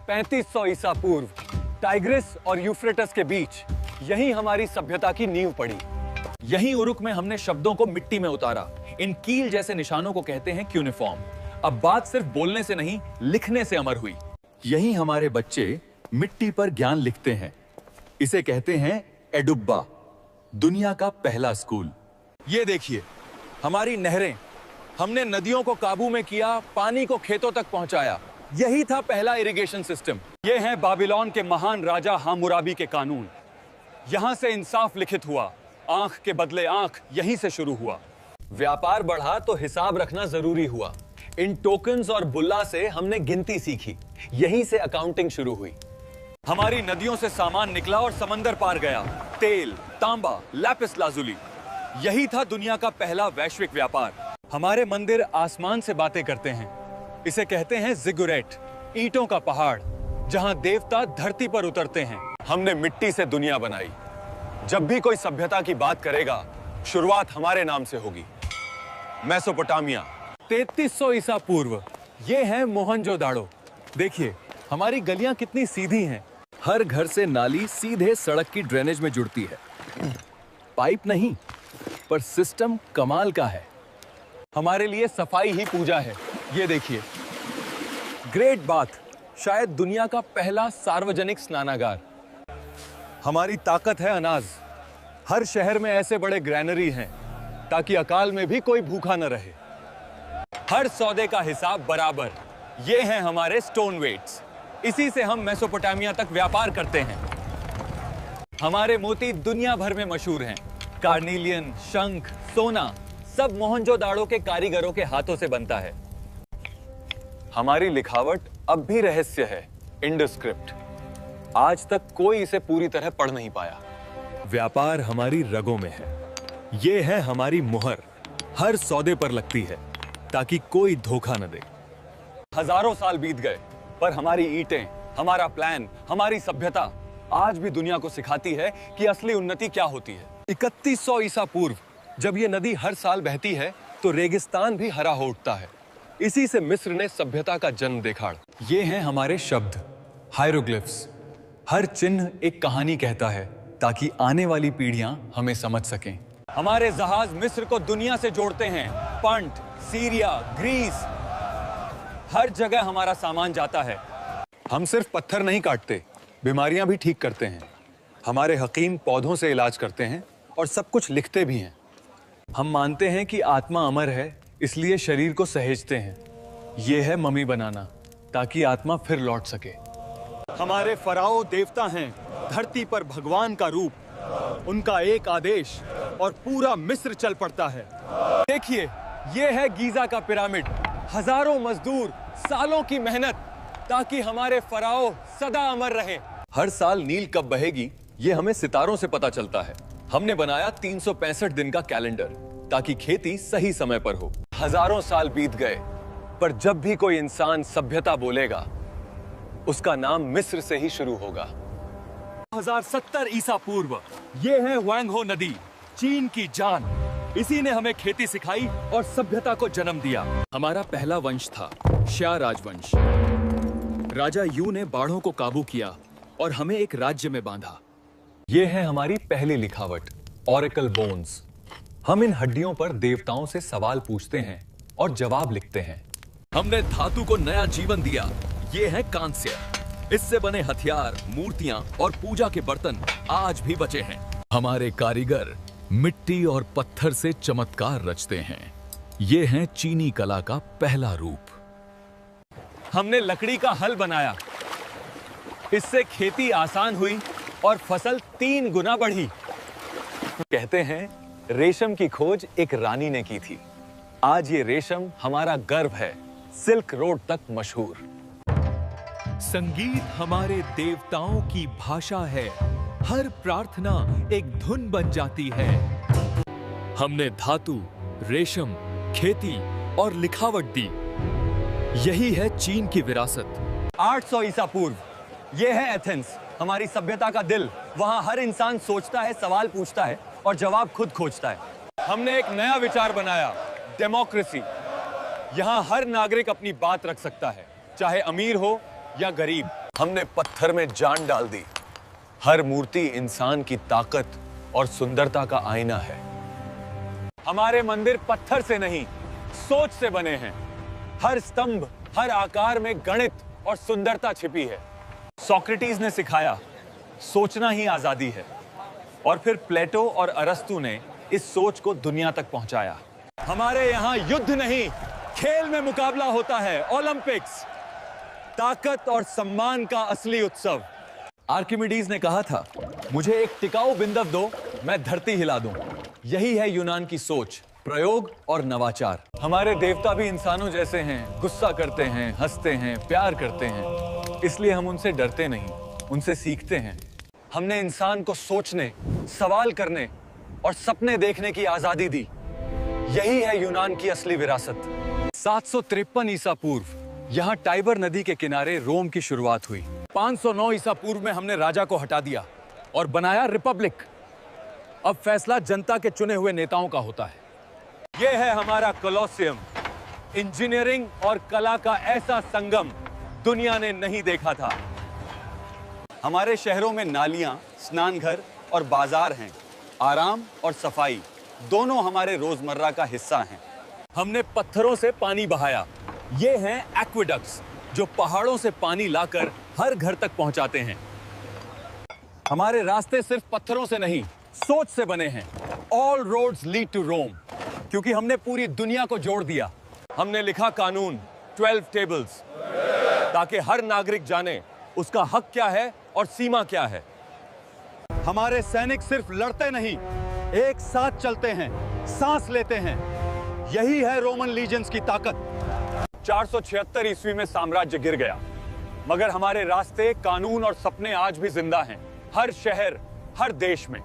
3500 ईसा पूर्व टाइग्रिस और यूफ्रेटस के बीच यही हमारी सभ्यता की नींव पड़ी। यही उरुक में हमने शब्दों को मिट्टी में उतारा। इन कील जैसे निशानों को कहते हैं क्यूनिफॉर्म। अब बात सिर्फ बोलने से नहीं, लिखने से अमर हुई। यही हमारे बच्चे मिट्टी पर ज्ञान लिखते हैं। इसे कहते हैं एडुब्बा, दुनिया का पहला स्कूल। ये देखिए हमारी नहरें, हमने नदियों को काबू में किया, पानी को खेतों तक पहुंचाया। यही था पहला इरिगेशन सिस्टम। ये हैं बाबिलोन के महान राजा हामुराबी के कानून। यहां से इंसाफ लिखित हुआ, आंख के बदले आंख यहीं से शुरू हुआ। व्यापार बढ़ा तो हिसाब रखना जरूरी हुआ। इन टोकन्स और बुल्ला से हमने गिनती सीखी, यहीं से अकाउंटिंग शुरू हुई। हमारी नदियों से सामान निकला और समंदर पार गया। तेल, तांबा, लैपिस लाजुली, यही था दुनिया का पहला वैश्विक व्यापार। हमारे मंदिर आसमान से बातें करते हैं। इसे कहते हैं जिगुरेट, ईंटों का पहाड़, जहां देवता धरती पर उतरते हैं। हमने मिट्टी से दुनिया बनाई। जब भी कोई सभ्यता की बात करेगा, शुरुआत हमारे नाम से होगी। मेसोपोटामिया, 3300 ईसा पूर्व। ये है मोहनजोदाड़ो। देखिए हमारी गलियां कितनी सीधी हैं। हर घर से नाली सीधे सड़क की ड्रेनेज में जुड़ती है। पाइप नहीं, पर सिस्टम कमाल का है। हमारे लिए सफाई ही पूजा है। ये देखिए, ग्रेट बाथ, शायद दुनिया का पहला सार्वजनिक स्नानागार। हमारी ताकत है अनाज। हर शहर में ऐसे बड़े ग्रैनरी हैं ताकि अकाल में भी कोई भूखा न रहे। हर सौदे का हिसाब बराबर। ये हैं हमारे स्टोन वेट्स। इसी से हम मेसोपोटामिया तक व्यापार करते हैं। हमारे मोती दुनिया भर में मशहूर हैं। कार्निलियन, शंख, सोना, सब मोहनजोदाड़ो के कारीगरों के हाथों से बनता है। हमारी लिखावट अब भी रहस्य है, इंडस्क्रिप्ट। आज तक कोई इसे पूरी तरह पढ़ नहीं पाया। व्यापार हमारी रगों में है। ये है हमारी मुहर, हर सौदे पर लगती है ताकि कोई धोखा न दे। हजारों साल बीत गए, पर हमारी ईंटें, हमारा प्लान, हमारी सभ्यता आज भी दुनिया को सिखाती है कि असली उन्नति क्या होती है। 3100 ईसा पूर्व जब ये नदी हर साल बहती है तो रेगिस्तान भी हरा हो उठता है। इसी से मिस्र ने सभ्यता का जन्म देखा। ये हैं हमारे शब्द, हायरोग्लिफ्स। हर चिन्ह एक कहानी कहता है ताकि आने वाली पीढ़ियां हमें समझ सकें। हमारे जहाज मिस्र को दुनिया से जोड़ते हैं। पंट, सीरिया, ग्रीस, हर जगह हमारा सामान जाता है। हम सिर्फ पत्थर नहीं काटते, बीमारियां भी ठीक करते हैं। हमारे हकीम पौधों से इलाज करते हैं और सब कुछ लिखते भी हैं। हम मानते हैं कि आत्मा अमर है, इसलिए शरीर को सहेजते हैं। यह है मम्मी बनाना, ताकि आत्मा फिर लौट सके। हमारे फराओ देवता हैं, धरती पर भगवान का रूप। उनका एक आदेश और पूरा मिस्र चल पड़ता है। देखिए, यह है गीजा का पिरामिड। हजारों मजदूर, सालों की मेहनत, ताकि हमारे फराओ सदा अमर रहे। हर साल नील कब बहेगी, ये हमें सितारों से पता चलता है। हमने बनाया 365 दिन का कैलेंडर ताकि खेती सही समय पर हो। हजारों साल बीत गए, पर जब भी कोई इंसान सभ्यता बोलेगा, उसका नाम मिस्र से ही शुरू होगा। 1070 ईसा पूर्व ये है वांगहो नदी, चीन की जान। इसी ने हमें खेती सिखाई और सभ्यता को जन्म दिया। हमारा पहला वंश था श्या राजवंश। राजा यू ने बाढ़ों को काबू किया और हमें एक राज्य में बांधा। ये है हमारी पहली लिखावट, ऑरेकल बोन्स। हम इन हड्डियों पर देवताओं से सवाल पूछते हैं और जवाब लिखते हैं। हमने धातु को नया जीवन दिया। ये है कांस्य। इससे बने हथियार, मूर्तियां और पूजा के बर्तन आज भी बचे हैं। हमारे कारीगर मिट्टी और पत्थर से चमत्कार रचते हैं। ये है चीनी कला का पहला रूप। हमने लकड़ी का हल बनाया। इससे खेती आसान हुई और फसल 3 गुना बढ़ी। कहते हैं रेशम की खोज एक रानी ने की थी। आज ये रेशम हमारा गर्व है, सिल्क रोड तक मशहूर। संगीत हमारे देवताओं की भाषा है। हर प्रार्थना एक धुन बन जाती है। हमने धातु, रेशम, खेती और लिखावट दी। यही है चीन की विरासत। 800 ईसा पूर्व ये है एथेंस, हमारी सभ्यता का दिल। वहां हर इंसान सोचता है, सवाल पूछता है और जवाब खुद खोजता है। हमने एक नया विचार बनाया, डेमोक्रेसी। यहां हर नागरिक अपनी बात रख सकता है, चाहे अमीर हो या गरीब। हमने पत्थर में जान डाल दी। हर मूर्ति इंसान की ताकत और सुंदरता का आईना है। हमारे मंदिर पत्थर से नहीं, सोच से बने हैं। हर स्तंभ, हर आकार में गणित और सुंदरता छिपी है। सोक्रेटिस ने सिखाया, सोचना ही आजादी है। और फिर प्लेटो और अरस्तु ने इस सोच को दुनिया तक पहुंचाया। हमारे यहां युद्ध नहीं, खेल में मुकाबला होता है। ओलंपिक्स, ताकत और सम्मान का असली उत्सव। आर्किमिडीज ने कहा था, मुझे एक टिकाऊ बिंदु दो, मैं धरती हिला दूं। यही है यूनान की सोच, प्रयोग और नवाचार। हमारे देवता भी इंसानों जैसे हैं, गुस्सा करते हैं, हंसते हैं, प्यार करते हैं। इसलिए हम उनसे डरते नहीं, उनसे सीखते हैं। हमने इंसान को सोचने, सवाल करने और सपने देखने की आजादी दी। यही है यूनान की असली विरासत। 753 ईसा पूर्व यहाँ टाइबर नदी के किनारे रोम की शुरुआत हुई। 509 ईसा पूर्व में हमने राजा को हटा दिया और बनाया रिपब्लिक। अब फैसला जनता के चुने हुए नेताओं का होता है। यह है हमारा कोलोसियम। इंजीनियरिंग और कला का ऐसा संगम दुनिया ने नहीं देखा था। हमारे शहरों में नालियां, स्नानघर और बाजार हैं। आराम और सफाई दोनों हमारे रोजमर्रा का हिस्सा हैं। हमने पत्थरों से पानी बहाया। ये हैं एक्वेडक्ट्स, जो पहाड़ों से पानी लाकर हर घर तक पहुंचाते हैं। हमारे रास्ते सिर्फ पत्थरों से नहीं, सोच से बने हैं। ऑल रोड्स लीड टू रोम, क्योंकि हमने पूरी दुनिया को जोड़ दिया। हमने लिखा कानून, 12 टेबल्स, ताकि हर नागरिक जाने उसका हक क्या है और सीमा क्या है। हमारे सैनिक सिर्फ लड़ते नहीं, एक साथ चलते हैं, सांस लेते हैं। यही है रोमन लीजेंस की ताकत। 476 ईस्वी में साम्राज्य गिर गया, मगर हमारे रास्ते, कानून और सपने आज भी जिंदा हैं। हर शहर, हर देश में।